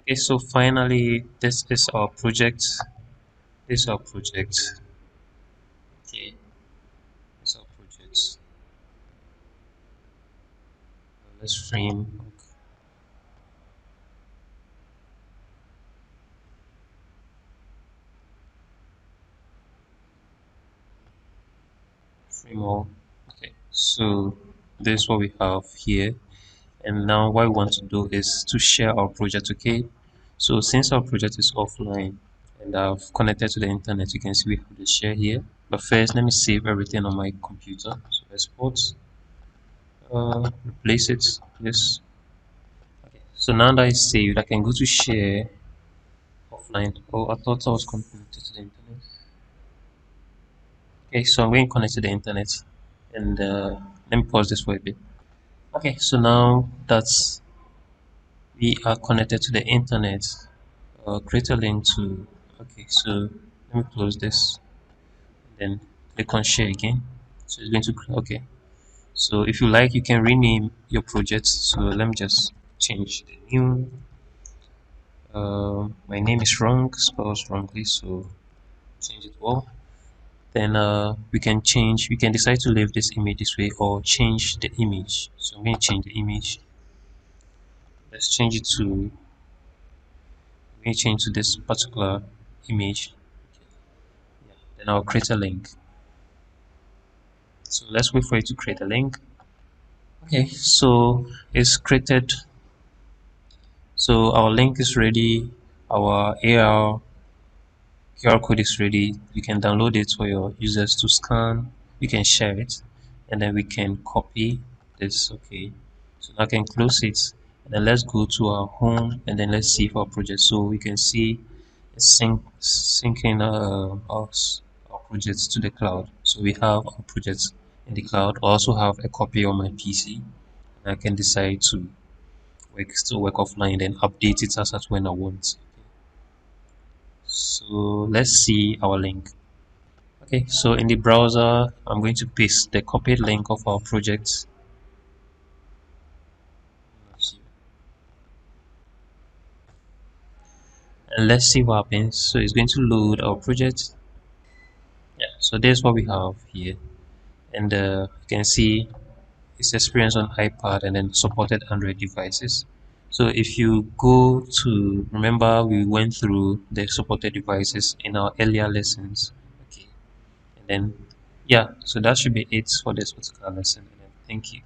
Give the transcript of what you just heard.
Okay, so finally, this is our project. This is our project. Okay, this is our project. Let's frame all. Okay, so this is what we have here. And now what we want to do is to share our project. Okay, so since our project is offline and I've connected to the internet, you can see we have the share here. But first, let me save everything on my computer. So export, replace it. Yes. Okay. So now that it's saved, I can go to share offline. Oh, I thought I was connected to the internet. Okay, so I'm going to connect to the internet, and let me pause this for a bit. Okay, so now that we are connected to the internet, create a link to. Okay, so let me close this, then click on share again. So it's going to okay. So if you like, you can rename your project. So let me just change the new. My name is wrong, spelled wrongly, so change it all. Then we can decide to leave this image this way or change the image. So I'm going to change the image. Let's change it to, I'm going to change to this particular image. Yeah. Then I'll create a link. So let's wait for it to create a link. Okay, so it's created. So our link is ready. Our AR QR code is ready. You can download it for your users to scan. You can share it, and then we can copy this. Okay, so now I can close it, and then let's go to our home, and then let's see our project. So we can see it's syncing our projects to the cloud. So we have our projects in the cloud. I also have a copy on my PC, and I can decide to still work offline, then update it as at when I want. So let's see our link. Okay, so in the browser, I'm going to paste the copied link of our project. And let's see what happens. So it's going to load our project. Yeah, so there's what we have here. And you can see it's experience on iPad and then supported Android devices. So if you go to, remember we went through the supported devices in our earlier lessons. Okay, and then, yeah, so that should be it for this particular lesson. And then thank you.